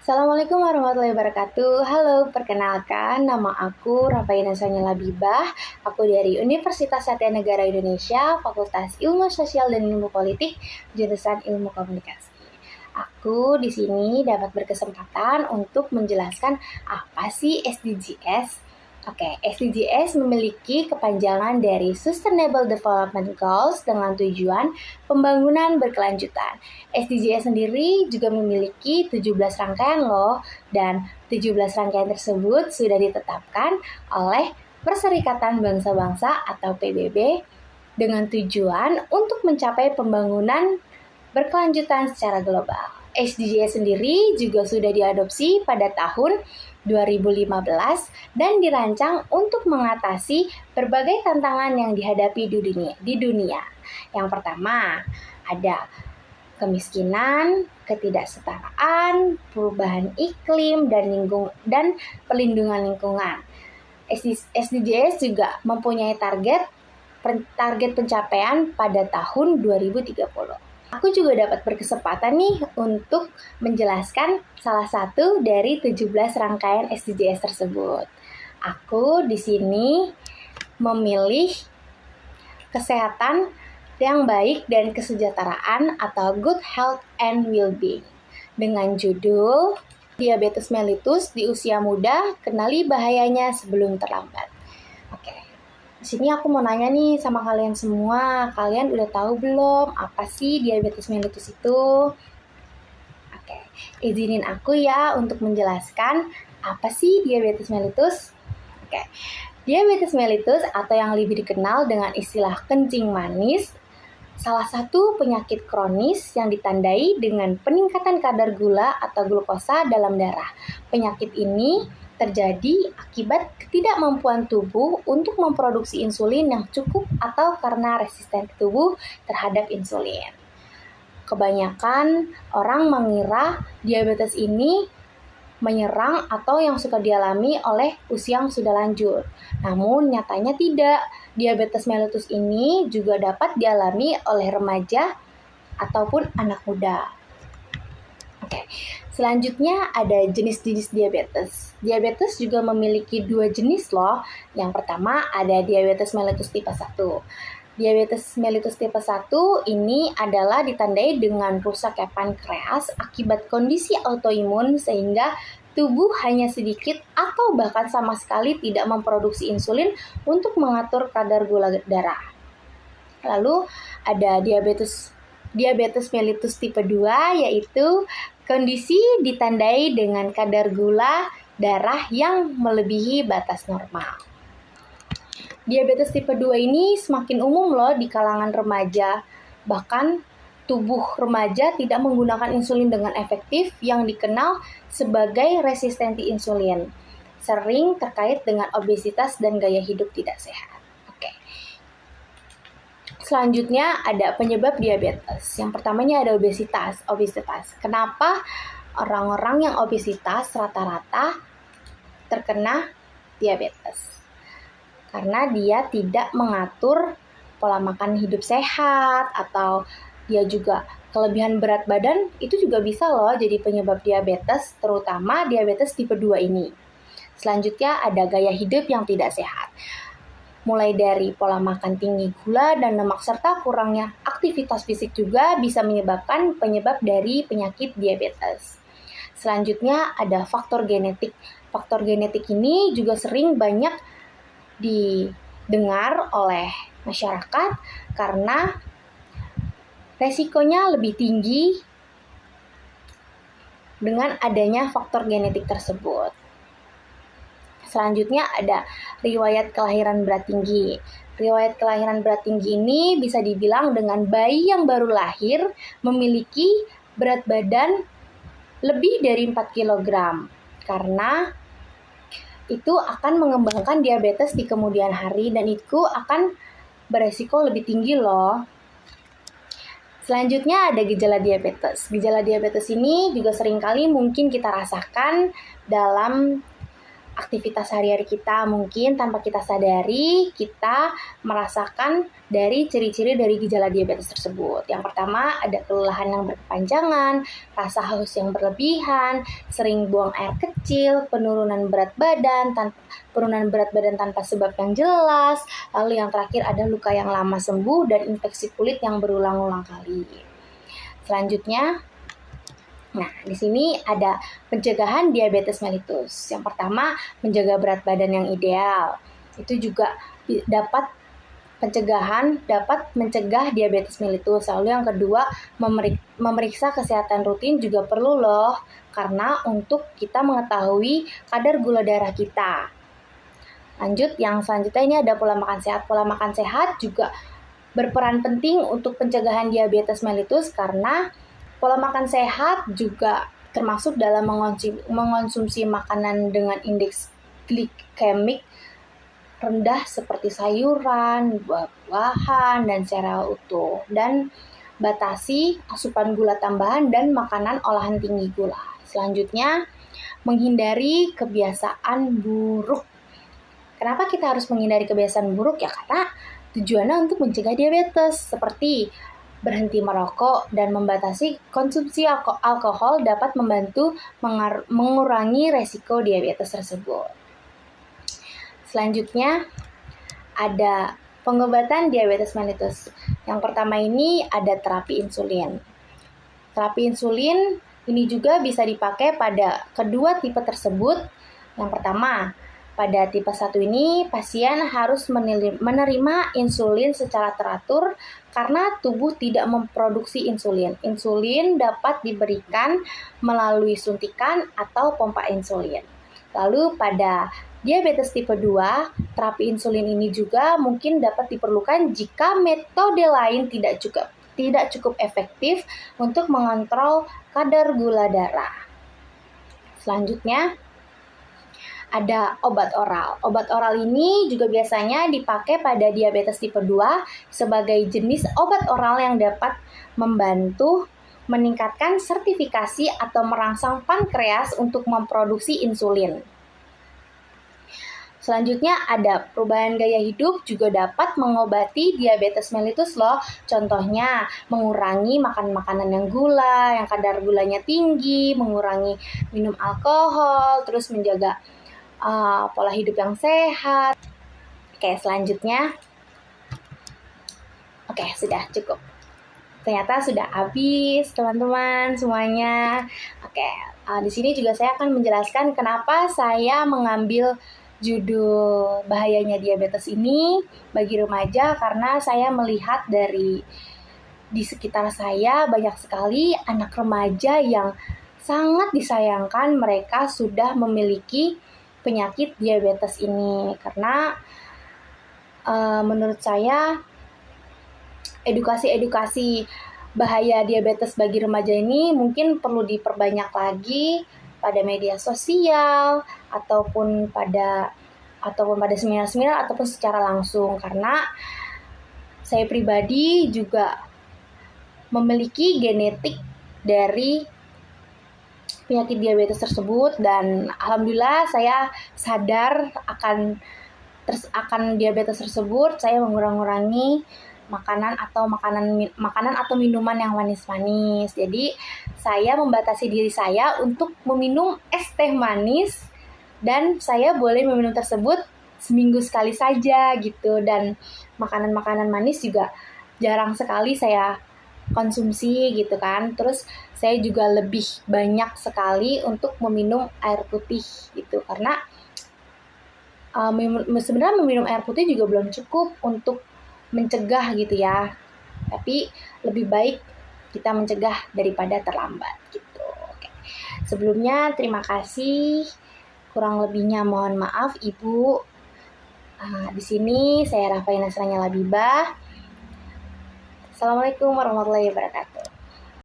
Assalamualaikum warahmatullahi wabarakatuh. Halo, perkenalkan nama aku Rafaina Sonia Labibah. Aku dari Universitas Satya Negara Indonesia, Fakultas Ilmu Sosial dan Ilmu Politik, jurusan Ilmu Komunikasi. Aku di sini dapat berkesempatan untuk menjelaskan apa sih SDGs. Oke, SDGs memiliki kepanjangan dari Sustainable Development Goals dengan tujuan pembangunan berkelanjutan. SDGs sendiri juga memiliki 17 rangkaian loh, dan 17 rangkaian tersebut sudah ditetapkan oleh Perserikatan Bangsa-Bangsa atau PBB dengan tujuan untuk mencapai pembangunan berkelanjutan secara global. SDGs sendiri juga sudah diadopsi pada tahun 2015 dan dirancang untuk mengatasi berbagai tantangan yang dihadapi di dunia. Yang pertama, ada kemiskinan, ketidaksetaraan, perubahan iklim, dan perlindungan lingkungan. SDGs juga mempunyai target pencapaian pada tahun 2030. Aku juga dapat berkesempatan nih untuk menjelaskan salah satu dari 17 rangkaian SDGs tersebut. Aku di sini memilih kesehatan yang baik dan kesejahteraan atau good health and well-being dengan judul Diabetes mellitus di usia muda, kenali bahayanya sebelum terlambat. Oke. Di sini aku mau nanya nih sama kalian semua, kalian udah tahu belum apa sih diabetes mellitus itu? Oke, izinin aku ya untuk menjelaskan apa sih diabetes mellitus. Oke, diabetes mellitus atau yang lebih dikenal dengan istilah kencing manis, salah satu penyakit kronis yang ditandai dengan peningkatan kadar gula atau glukosa dalam darah. Penyakit ini terjadi akibat ketidakmampuan tubuh untuk memproduksi insulin yang cukup atau karena resisten tubuh terhadap insulin. Kebanyakan orang mengira diabetes ini menyerang atau yang suka dialami oleh usia yang sudah lanjut. Namun nyatanya tidak. Diabetes mellitus ini juga dapat dialami oleh remaja ataupun anak muda. Oke. Selanjutnya ada jenis-jenis diabetes. Diabetes juga memiliki 2 jenis loh. Yang pertama ada diabetes mellitus tipe 1. Diabetes mellitus tipe 1 ini adalah ditandai dengan rusaknya pankreas akibat kondisi autoimun sehingga tubuh hanya sedikit atau bahkan sama sekali tidak memproduksi insulin untuk mengatur kadar gula darah. Lalu ada diabetes mellitus tipe 2 yaitu kondisi ditandai dengan kadar gula darah yang melebihi batas normal. Diabetes tipe 2 ini semakin umum loh di kalangan remaja. Bahkan tubuh remaja tidak menggunakan insulin dengan efektif yang dikenal sebagai resistensi insulin. Sering terkait dengan obesitas dan gaya hidup tidak sehat. Selanjutnya ada penyebab diabetes. Yang pertamanya ada obesitas. Kenapa orang-orang yang obesitas rata-rata terkena diabetes? Karena dia tidak mengatur pola makan hidup sehat atau dia juga kelebihan berat badan, itu juga bisa loh jadi penyebab diabetes, terutama diabetes tipe 2 ini. Selanjutnya ada gaya hidup yang tidak sehat. Mulai dari pola makan tinggi gula dan lemak serta kurangnya aktivitas fisik juga bisa menyebabkan penyebab dari penyakit diabetes. Selanjutnya ada faktor genetik. Faktor genetik ini juga sering banyak didengar oleh masyarakat karena resikonya lebih tinggi dengan adanya faktor genetik tersebut. Selanjutnya ada riwayat kelahiran berat tinggi. Riwayat kelahiran berat tinggi ini bisa dibilang dengan bayi yang baru lahir memiliki berat badan lebih dari 4 kg. Karena itu akan mengembangkan diabetes di kemudian hari dan itu akan beresiko lebih tinggi loh. Selanjutnya ada gejala diabetes. Gejala diabetes ini juga seringkali mungkin kita rasakan dalam aktivitas sehari-hari kita, mungkin tanpa kita sadari kita merasakan dari ciri-ciri dari gejala diabetes tersebut. Yang pertama ada kelelahan yang berkepanjangan, rasa haus yang berlebihan, sering buang air kecil, penurunan berat badan tanpa sebab yang jelas, lalu yang terakhir ada luka yang lama sembuh dan infeksi kulit yang berulang-ulang kali. Selanjutnya, nah, di sini ada pencegahan diabetes mellitus. Yang pertama, menjaga berat badan yang ideal. Itu juga dapat mencegah diabetes mellitus. Lalu yang kedua, memeriksa kesehatan rutin juga perlu loh, karena untuk kita mengetahui kadar gula darah kita. Lanjut, yang selanjutnya ini ada pola makan sehat. Pola makan sehat juga berperan penting untuk pencegahan diabetes mellitus karena pola makan sehat juga termasuk dalam mengonsumsi makanan dengan indeks glikemik rendah seperti sayuran, buah-buahan, dan sereal utuh. Dan batasi asupan gula tambahan dan makanan olahan tinggi gula. Selanjutnya, menghindari kebiasaan buruk. Kenapa kita harus menghindari kebiasaan buruk? Ya karena tujuannya untuk mencegah diabetes, seperti berhenti merokok dan membatasi konsumsi alkohol dapat membantu mengurangi resiko diabetes tersebut. Selanjutnya ada pengobatan diabetes mellitus. Yang pertama ini ada terapi insulin. Terapi insulin ini juga bisa dipakai pada kedua tipe tersebut. Yang pertama, pada tipe 1 ini, pasien harus menerima insulin secara teratur karena tubuh tidak memproduksi insulin. Insulin dapat diberikan melalui suntikan atau pompa insulin. Lalu pada diabetes tipe 2, terapi insulin ini juga mungkin dapat diperlukan jika metode lain tidak cukup efektif untuk mengontrol kadar gula darah. Selanjutnya, ada obat oral. Obat oral ini juga biasanya dipakai pada diabetes tipe 2 sebagai jenis obat oral yang dapat membantu meningkatkan sertifikasi atau merangsang pankreas untuk memproduksi insulin. Selanjutnya ada perubahan gaya hidup juga dapat mengobati diabetes mellitus loh. Contohnya mengurangi makan makanan yang kadar gulanya tinggi, mengurangi minum alkohol, terus menjaga pola hidup yang sehat. Oke, selanjutnya. Oke, sudah cukup. Ternyata sudah habis, teman-teman semuanya. Oke, di sini juga saya akan menjelaskan kenapa saya mengambil judul bahayanya diabetes ini bagi remaja, karena saya melihat di sekitar saya banyak sekali anak remaja yang sangat disayangkan mereka sudah memiliki penyakit diabetes ini. Karena menurut saya edukasi bahaya diabetes bagi remaja ini mungkin perlu diperbanyak lagi pada media sosial ataupun pada seminar-seminar ataupun secara langsung, karena saya pribadi juga memiliki genetik dari penyakit diabetes tersebut dan alhamdulillah saya sadar akan diabetes tersebut. Saya mengurangi makanan atau minuman yang manis-manis. Jadi saya membatasi diri saya untuk meminum es teh manis dan saya boleh meminum tersebut seminggu sekali saja gitu, dan makanan-makanan manis juga jarang sekali saya konsumsi gitu kan. Terus saya juga lebih banyak sekali untuk meminum air putih gitu, karena sebenarnya meminum air putih juga belum cukup untuk mencegah gitu ya, tapi lebih baik kita mencegah daripada terlambat gitu. Oke. Sebelumnya terima kasih, kurang lebihnya mohon maaf Ibu. Di sini saya Rafaina Nasranya Labibah. Assalamualaikum warahmatullahi wabarakatuh.